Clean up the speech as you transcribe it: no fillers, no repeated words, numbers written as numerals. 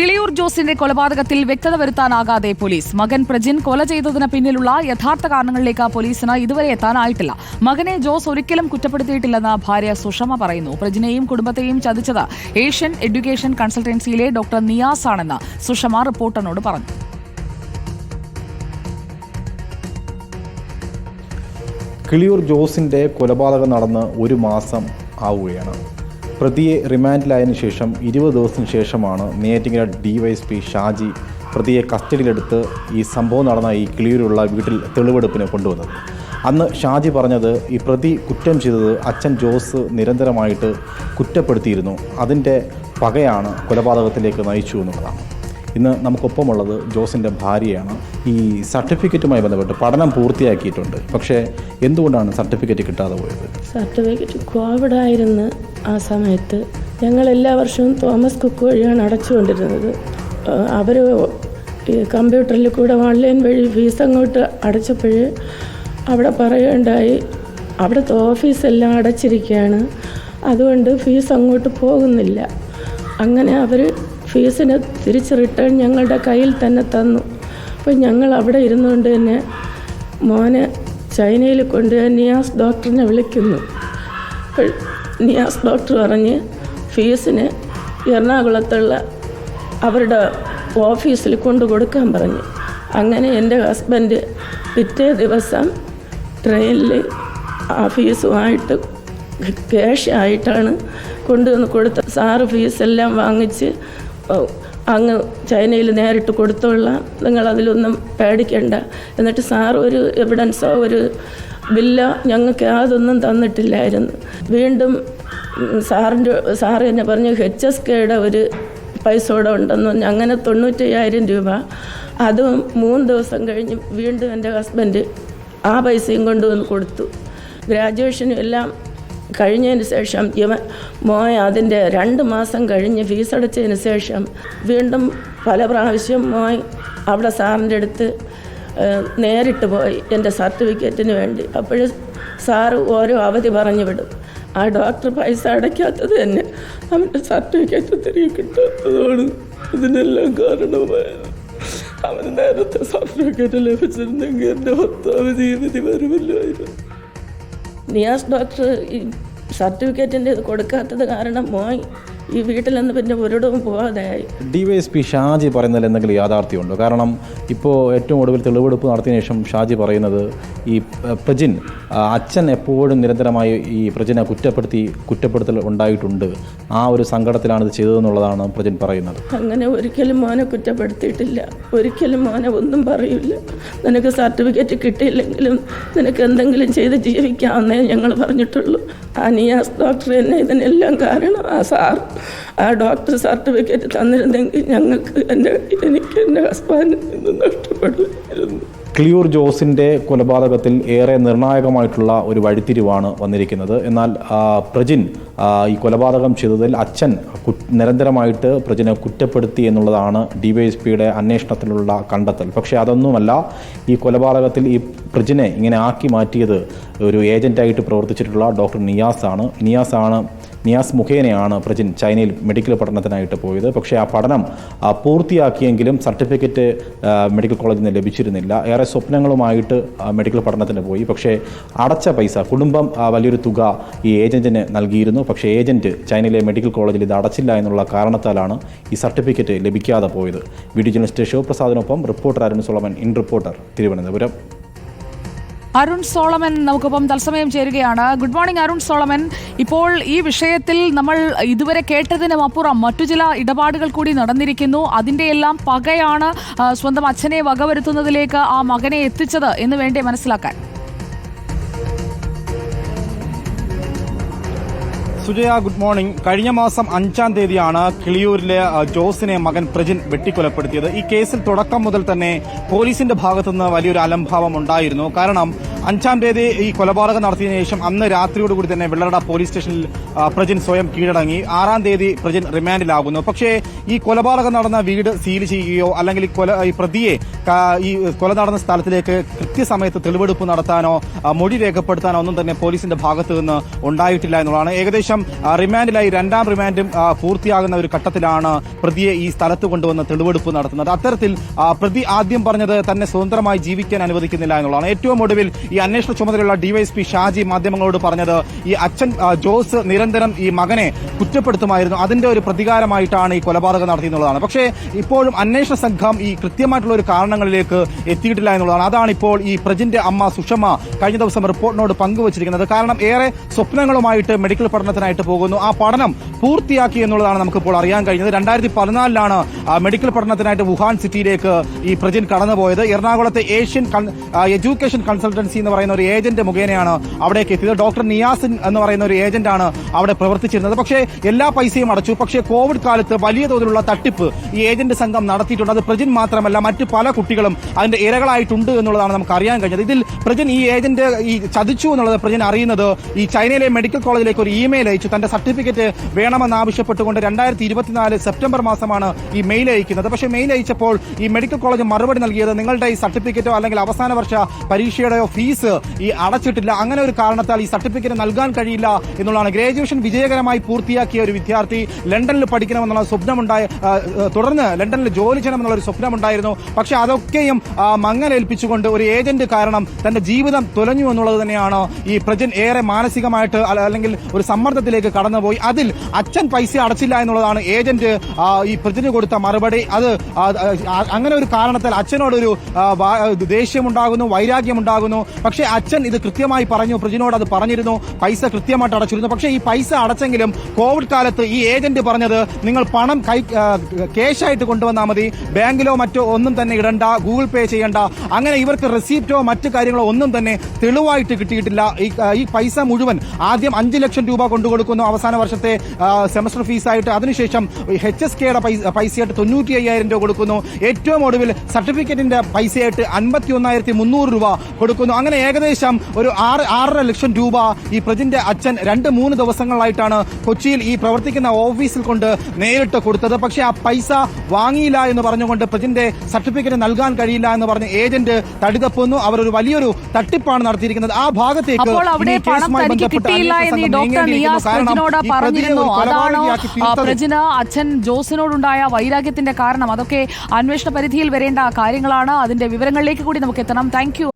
കിളിയൂർ ജോസിന്റെ കൊലപാതകത്തിൽ വ്യക്തത വരുത്താനാകാതെ പോലീസ്. മകൻ പ്രജിൻ കൊല ചെയ്തതിന് പിന്നിലുള്ള യഥാർത്ഥ കാരണങ്ങളിലേക്ക് പോലീസിന് ഇതുവരെ എത്താനായിട്ടില്ല. മകനെ ജോസ് ഒരിക്കലും കുറ്റപ്പെടുത്തിയിട്ടില്ലെന്ന് ഭാര്യ സുഷമ പറയുന്നു. പ്രജിനെയും കുടുംബത്തെയും ചതിച്ചത് ഏഷ്യൻ എഡ്യൂക്കേഷൻ കൺസൾട്ടൻസിയിലെ ഡോക്ടർ നിയാസ് ആണെന്ന് സുഷമ റിപ്പോർട്ടറിനോട് പറഞ്ഞു. കിളിയൂർ ജോസിന്റെ കൊലപാതകം നടന്ന് 1 മാസം ആവുകയാണ്. പ്രതിയെ റിമാൻഡിലായതിനു ശേഷം 20 ദിവസത്തിന് ശേഷമാണ് നെയ്യാറ്റിൻകര ഡിവൈഎസ്പി ഷാജി പ്രതിയെ കസ്റ്റഡിയിലെടുത്ത് ഈ സംഭവം നടന്ന ഈ കിളിയൂരുള്ള വീട്ടിൽ തെളിവെടുപ്പിന് കൊണ്ടുവന്നത്. അന്ന് ഷാജി പറഞ്ഞത് ഈ പ്രതി കുറ്റം ചെയ്തത് അച്ഛൻ ജോസ് നിരന്തരമായിട്ട് കുറ്റപ്പെടുത്തിയിരുന്നു, അതിൻ്റെ പകയാണ് കൊലപാതകത്തിലേക്ക് നയിച്ചു എന്നുള്ളതാണ്. ഇന്ന് നമുക്കൊപ്പമുള്ളത് ജോസിൻ്റെ ഭാര്യയാണ്. ഈ സർട്ടിഫിക്കറ്റുമായി ബന്ധപ്പെട്ട് പഠനം പൂർത്തിയാക്കിയിട്ടുണ്ട്, പക്ഷേ എന്തുകൊണ്ടാണ് സർട്ടിഫിക്കറ്റ് കിട്ടാതെ പോയത്? സർട്ടിഫിക്കറ്റ് കോവിഡായിരുന്നു ആ സമയത്ത്. ഞങ്ങൾ എല്ലാ വർഷവും തോമസ് കുക്ക് വഴിയാണ് അടച്ചുകൊണ്ടിരുന്നത്. അവർ കമ്പ്യൂട്ടറിൽ കൂടെ ഓൺലൈൻ വഴി ഫീസ് അങ്ങോട്ട് അടച്ചപ്പോൾ അവിടെ പറയുകയുണ്ടായി, അവിടുത്തെ ഓഫീസെല്ലാം അടച്ചിരിക്കുകയാണ്, അതുകൊണ്ട് ഫീസ് അങ്ങോട്ട് പോകുന്നില്ല. അങ്ങനെ അവർ ഫീസിന് തിരിച്ച് റിട്ടേൺ ഞങ്ങളുടെ കയ്യിൽ തന്നെ തന്നു. അപ്പോൾ ഞങ്ങൾ അവിടെ ഇരുന്നുകൊണ്ട് തന്നെ മോനെ ചൈനയിൽ കൊണ്ടുപോയി നിയാസ് ഡോക്ടറിനെ വിളിക്കുന്നു. അപ്പോൾ നിയാസ് ഡോക്ടർ പറഞ്ഞ് ഫീസിന് എറണാകുളത്തുള്ള അവരുടെ ഓഫീസിൽ കൊണ്ടു കൊടുക്കാൻ പറഞ്ഞു. അങ്ങനെ എൻ്റെ ഹസ്ബൻഡ് പിറ്റേ ദിവസം ട്രെയിനിൽ ആ ഫീസുമായിട്ട് ക്യാഷ് ആയിട്ടാണ് കൊണ്ടുവന്ന് കൊടുത്ത. സാറ് ഫീസെല്ലാം വാങ്ങിച്ച് അങ്ങ് ചൈനയിൽ നേരിട്ട് കൊടുത്തോളാം, നിങ്ങളതിലൊന്നും പേടിക്കണ്ട. എന്നിട്ട് സാർ ഒരു എവിഡൻസോ ഒരു ബില്ലോ ഞങ്ങൾക്ക് യാതൊന്നും തന്നിട്ടില്ലായിരുന്നു. വീണ്ടും സാറ് എന്നെ പറഞ്ഞു HSKയുടെ ഒരു പൈസ കൂടെ ഉണ്ടെന്ന് പറഞ്ഞു. അങ്ങനെ 95,000 രൂപ. അതും 3 ദിവസം കഴിഞ്ഞ് വീണ്ടും എൻ്റെ ഹസ്ബൻഡ് ആ പൈസയും കൊണ്ടുവന്ന് കൊടുത്തു. ഗ്രാജുവേഷനും എല്ലാം കഴിഞ്ഞതിന് ശേഷം മോൻ അതിൻ്റെ 2 മാസം കഴിഞ്ഞ് ഫീസ് അടച്ചതിന് ശേഷം വീണ്ടും പല പ്രാവശ്യം മോൻ അവിടെ സാറിൻ്റെ അടുത്ത് നേരിട്ട് പോയി എൻ്റെ സർട്ടിഫിക്കറ്റിന് വേണ്ടി. അപ്പോൾ സാറ് ഓരോ അവധി പറഞ്ഞു വിടും. ആ ഡോക്ടർ പൈസ അടയ്ക്കാത്തത് തന്നെ അവൻ്റെ സർട്ടിഫിക്കറ്റ് തിരികെ കിട്ടാത്തതാണ് ഇതിനെല്ലാം കാരണമായത്. അവന് നേരത്തെ സർട്ടിഫിക്കറ്റ് ലഭിച്ചിരുന്നെങ്കിൽ എൻ്റെ ഭർത്താവ് ജീവിതം വരുമല്ലായിരുന്നു. നിയാസ് ഡോക്ടർ ഈ സർട്ടിഫിക്കറ്റിൻ്റെ ഇത് കൊടുക്കാത്തത് കാരണം മോൻ ഈ വീട്ടിൽ നിന്ന് പിന്നെ ഒരിടവും പോകാതെയായി. ഡിവൈഎസ്പി ഷാജി പറയുന്നതിൽ എന്തെങ്കിലും യാഥാർത്ഥ്യമുണ്ടോ? കാരണം ഇപ്പോൾ ഏറ്റവും ഒടുവിൽ തെളിവെടുപ്പ് നടത്തിയതിനു ശേഷം ഷാജി പറയുന്നത് ഈ പ്രജിൻ അച്ഛൻ എപ്പോഴും നിരന്തരമായി ഈ പ്രജിനെ കുറ്റപ്പെടുത്തൽ ഉണ്ടായിട്ടുണ്ട്, ആ ഒരു സങ്കടത്തിലാണ് ഇത് ചെയ്തതെന്നുള്ളതാണ് പ്രജിൻ പറയുന്നത്. അങ്ങനെ ഒരിക്കലും മോനെ കുറ്റപ്പെടുത്തിയിട്ടില്ല, ഒരിക്കലും മോനെ ഒന്നും പറയില്ല. നിനക്ക് സർട്ടിഫിക്കറ്റ് കിട്ടിയില്ലെങ്കിലും നിനക്ക് എന്തെങ്കിലും ചെയ്ത് ജീവിക്കാമെന്നേ ഞങ്ങൾ പറഞ്ഞിട്ടുള്ളൂ. ആ നിയാസ് ഡോക്ടർ തന്നെ ഇതിനെല്ലാം കാരണം. ആ ഡോക്ടർ സർട്ടിഫിക്കറ്റ് തന്നിരുന്നെങ്കിൽ ഞങ്ങൾക്ക് എനിക്ക് എൻ്റെ ഹസ്ബൻഡിൽ നിന്ന് നഷ്ടപ്പെടുമായിരുന്നു. കിളിയൂർ ജോസിൻ്റെ കൊലപാതകത്തിൽ ഏറെ നിർണായകമായിട്ടുള്ള ഒരു വഴിത്തിരിവാണ് വന്നിരിക്കുന്നത്. എന്നാൽ പ്രജിൻ ഈ കൊലപാതകം ചെയ്തതിൽ അച്ഛൻ നിരന്തരമായിട്ട് പ്രജിനെ കുറ്റപ്പെടുത്തി എന്നുള്ളതാണ് ഡിവൈഎസ്പിയുടെ അന്വേഷണത്തിലുള്ള കണ്ടെത്തൽ. പക്ഷേ അതൊന്നുമല്ല, ഈ കൊലപാതകത്തിൽ ഈ പ്രജിനെ ഇങ്ങനെ ആക്കി മാറ്റിയത് ഒരു ഏജൻറ്റായിട്ട് പ്രവർത്തിച്ചിട്ടുള്ള ഡോക്ടർ നിയാസ് മുഖേനയാണ് പ്രജിൻ ചൈനയിൽ മെഡിക്കൽ പഠനത്തിനായിട്ട് പോയത്. പക്ഷേ ആ പഠനം പൂർത്തിയാക്കിയെങ്കിലും സർട്ടിഫിക്കറ്റ് മെഡിക്കൽ കോളേജിൽ നിന്ന് ലഭിച്ചിരുന്നില്ല. ഏറെ സ്വപ്നങ്ങളുമായിട്ട് മെഡിക്കൽ പഠനത്തിന് പോയി. പക്ഷേ അടച്ച പൈസ കുടുംബം വലിയൊരു തുക ഈ ഏജൻറ്റിന് നൽകിയിരുന്നു. പക്ഷേ ഏജൻറ്റ് ചൈനയിലെ മെഡിക്കൽ കോളേജിൽ ഇത് അടച്ചില്ല എന്നുള്ള കാരണത്താലാണ് ഈ സർട്ടിഫിക്കറ്റ് ലഭിക്കാതെ പോയത്. വീഡിയോ ജേർണലിസ്റ്റ് ശിവപ്രസാദിനൊപ്പം reporter Arun Solomon, in reporter, Thiruvananthapuram. Arun Solomon നമുക്കൊപ്പം തത്സമയം ചേരുകയാണ്. Good morning Arun Solomon. ഇപ്പോൾ ഈ വിഷയത്തിൽ നമ്മൾ ഇതുവരെ കേട്ടതിനും അപ്പുറം മറ്റു ചില ഇടപാടുകൾ കൂടി നടന്നിരിക്കുന്നു. അതിൻ്റെ എല്ലാം പകയാണ് സ്വന്തം അച്ഛനെ വകവരുത്തുന്നതിലേക്ക് ആ മകനെ എത്തിച്ചത് എന്ന് വേണ്ടേ മനസ്സിലാക്കാൻ? Sujaya, good morning. കഴിഞ്ഞ മാസം 5-ാം തീയതിയാണ് കിളിയൂരിലെ ജോസിനെ മകൻ പ്രജിൻ വെട്ടിക്കൊലപ്പെടുത്തിയത്. ഈ കേസിൽ തുടക്കം മുതൽ തന്നെ പോലീസിന്റെ ഭാഗത്തുനിന്ന് വലിയൊരു അലംഭാവം ഉണ്ടായിരുന്നു. കാരണം 5-ാം തീയതി ഈ കൊലപാതകം നടത്തിയതിനു ശേഷം അന്ന് രാത്രിയോടുകൂടി തന്നെ വെള്ളറട പോലീസ് സ്റ്റേഷനിൽ പ്രജിൻ സ്വയം കീഴടങ്ങി. 6-ാം തീയതി പ്രജിൻ റിമാൻഡിലാകുന്നു. പക്ഷേ ഈ കൊലപാതകം നടന്ന വീട് സീൽ ചെയ്യുകയോ അല്ലെങ്കിൽ ഈ പ്രതിയെ ഈ കൊല നടന്ന സ്ഥലത്തിലേക്ക് കൃത്യസമയത്ത് തെളിവെടുപ്പ് നടത്താനോ മൊഴി രേഖപ്പെടുത്താനോ ഒന്നും തന്നെ പോലീസിന്റെ ഭാഗത്തു നിന്ന് ഉണ്ടായിട്ടില്ല എന്നുള്ളതാണ്. ഏകദേശം റിമാൻഡിലായി 2-ാം റിമാൻഡും പൂർത്തിയാകുന്ന ഒരു ഘട്ടത്തിലാണ് പ്രതിയെ ഈ സ്ഥലത്ത് കൊണ്ടുവന്ന് തെളിവെടുപ്പ് നടത്തുന്നത്. അത്തരത്തിൽ പ്രതി ആദ്യം പറഞ്ഞത് തന്നെ സ്വതന്ത്രമായി ജീവിക്കാൻ അനുവദിക്കുന്നില്ല എന്നുള്ളതാണ്. ഏറ്റവും ഒടുവിൽ ഈ അന്വേഷണ ചുമതലയുള്ള ഡിവൈഎസ്പി ഷാജി മാധ്യമങ്ങളോട് പറഞ്ഞത് ഈ അച്ഛൻ ജോസ് നിരന്തരം ഈ മകനെ കുറ്റപ്പെടുത്തുമായിരുന്നു, അതിന്റെ ഒരു പ്രതികാരമായിട്ടാണ് ഈ കൊലപാതകം നടത്തിയെന്നുള്ളതാണ്. പക്ഷേ ഇപ്പോഴും അന്വേഷണ സംഘം ഈ കൃത്യമായിട്ടുള്ള ഒരു കാരണങ്ങളിലേക്ക് എത്തിയിട്ടില്ല എന്നുള്ളതാണ്. അതാണ് ഇപ്പോൾ ഈ പ്രജിന്റെ അമ്മ സുഷമ കഴിഞ്ഞ ദിവസം റിപ്പോർട്ടിനോട് പങ്കുവച്ചിരിക്കുന്നത്. കാരണം ഏറെ സ്വപ്നങ്ങളുമായിട്ട് മെഡിക്കൽ പഠനത്തിനായിട്ട് പോകുന്നു. ആ പഠനം പൂർത്തിയാക്കി എന്നുള്ളതാണ് നമുക്കിപ്പോൾ അറിയാൻ കഴിഞ്ഞത്. 2014-ലാണ് മെഡിക്കൽ പഠനത്തിനായിട്ട് വുഹാൻ സിറ്റിയിലേക്ക് ഈ പ്രജിൻ കടന്നുപോയത്. എറണാകുളത്തെ ഏഷ്യൻ എഡ്യൂക്കേഷൻ കൺസൾട്ടൻസി എന്ന് പറയുന്ന ഒരു ഏജന്റ് മുഖേനയാണ് അവിടേക്ക് എത്തിയത്. ഡോക്ടർ നിയാസിൻ എന്ന് പറയുന്ന ഒരു ഏജന്റാണ് അവിടെ പ്രവർത്തിച്ചിരുന്നത്. പക്ഷേ എല്ലാ പൈസയും അടച്ചു. പക്ഷേ കോവിഡ് കാലത്ത് വലിയ തോതിലുള്ള തട്ടിപ്പ് ഈ ഏജന്റ് സംഘം നടത്തിയിട്ടുണ്ട്. അത് പ്രജിൻ മാത്രമല്ല, മറ്റ് പല കുട്ടികളും അതിന്റെ ഇരകളായിട്ടുണ്ട് എന്നുള്ളതാണ് നമുക്ക് അറിയാൻ കഴിഞ്ഞത്. ഇതിൽ പ്രജിൻ ഈ ഏജന്റ് ഈ ചതിച്ചു എന്നുള്ളത് പ്രജിൻ അറിയുന്നത് ഈ ചൈനയിലെ മെഡിക്കൽ കോളേജിലേക്ക് ഒരു ഇമെയിൽ അയച്ചു. തന്റെ സർട്ടിഫിക്കറ്റ് വേണമെന്നാവശ്യപ്പെട്ടുകൊണ്ട് 2024 സെപ്റ്റംബർ മാസമാണ് ഈ മെയിൽ അയക്കുന്നത്. പക്ഷേ മെയിൽ അയച്ചപ്പോൾ ഈ മെഡിക്കൽ കോളേജ് മറുപടി നൽകിയത് നിങ്ങളുടെ ഈ സർട്ടിഫിക്കറ്റോ അല്ലെങ്കിൽ അവസാന വർഷ പരീക്ഷയുടെയോ ഫീസ് ഈ അടച്ചിട്ടില്ല, അങ്ങനെ ഒരു കാരണത്താൽ ഈ സർട്ടിഫിക്കറ്റ് നൽകാൻ കഴിയില്ല എന്നുള്ളതാണ്. ഗ്രാജുവേഷൻ വിജയകരമായി പൂർത്തിയാക്കിയ ഒരു വിദ്യാർത്ഥി ലണ്ടനിൽ പഠിക്കണമെന്നുള്ള സ്വപ്നമുണ്ടായ തുടർന്ന് ലണ്ടനിൽ ജോലി ചെയ്യണമെന്നുള്ള ഒരു സ്വപ്നമുണ്ടായിരുന്നു. പക്ഷെ അതൊക്കെയും മങ്ങലേൽപ്പിച്ചുകൊണ്ട് ഒരു ഏജന്റ് കാരണം തന്റെ ജീവിതം തുലഞ്ഞു എന്നുള്ളത് തന്നെയാണ് ഈ പ്രജിൻ ഏറെ മാനസികമായിട്ട് അല്ലെങ്കിൽ ഒരു സമ്മർദ്ദത്തിലേക്ക് കടന്നുപോയി. അതിൽ അച്ഛൻ പൈസ അടച്ചില്ല എന്നുള്ളതാണ് ഏജന്റ് ഈ പ്രജിന് കൊടുത്ത മറുപടി. അത് അങ്ങനെ ഒരു കാരണത്താൽ അച്ഛനോടൊരു ദേഷ്യമുണ്ടാകുന്നു, വൈരാഗ്യമുണ്ടാകുന്നു. പക്ഷേ അച്ഛൻ ഇത് കൃത്യമായി പറഞ്ഞു, പ്രജിനോട് അത് പറഞ്ഞിരുന്നു, പൈസ കൃത്യമായിട്ട് അടച്ചിരുന്നു. പക്ഷേ ഈ പൈസ അടച്ചെങ്കിലും കോവിഡ് കാലത്ത് ഈ ഏജന്റ് പറഞ്ഞത് നിങ്ങൾ പണം ക്യാഷായിട്ട് കൊണ്ടുവന്നാൽ മതി, ബാങ്കിലോ മറ്റോ ഒന്നും തന്നെ ഇടണ്ട, ഗൂഗിൾ പേ ചെയ്യണ്ട. അങ്ങനെ ഇവർക്ക് റെസിപ്റ്റോ മറ്റു കാര്യങ്ങളോ ഒന്നും തന്നെ തെളിവായിട്ട് കിട്ടിയിട്ടില്ല. ഈ പൈസ മുഴുവൻ ആദ്യം 5 ലക്ഷം രൂപ കൊണ്ടുകൊടുക്കുന്നു അവസാന വർഷത്തെ സെമസ്റ്റർ ഫീസായിട്ട്. അതിനുശേഷം HSKയുടെ പൈസയായിട്ട് 95,000 രൂപ കൊടുക്കുന്നു. ഏറ്റവും ഒടുവിൽ സർട്ടിഫിക്കറ്റിന്റെ പൈസയായിട്ട് 51,300 രൂപ കൊടുക്കുന്നു. അങ്ങനെ ഏകദേശം ഒരു 6.5 ലക്ഷം രൂപ ഈ പ്രജിന്റെ അച്ഛൻ 2-3 ദിവസങ്ങളായിട്ടാണ് കൊച്ചിയിൽ ഈ പ്രവർത്തിക്കുന്ന ഓഫീസിൽ കൊണ്ട് നേരിട്ട് കൊടുത്തത്. പക്ഷേ ആ പൈസ വാങ്ങിയില്ല എന്ന് പറഞ്ഞുകൊണ്ട് പ്രജിന്റെ സർട്ടിഫിക്കറ്റ് നൽകാൻ കഴിയില്ല എന്ന് പറഞ്ഞ് ഏജന്റ് തടിതപ്പുന്നു. അവർ ഒരു വലിയൊരു തട്ടിപ്പാണ് നടത്തിയിരിക്കുന്നത്. ആ ഭാഗത്തേക്ക് പ്രജിന് അച്ഛൻ ജോസിനോടുണ്ടായ വൈരാഗ്യത്തിന്റെ കാരണം അതൊക്കെ അന്വേഷണ പരിധിയിൽ വരേണ്ട കാര്യങ്ങളാണ്. അതിന്റെ വിവരങ്ങളിലേക്ക് കൂടി നമുക്ക് എത്തണം. Thank you.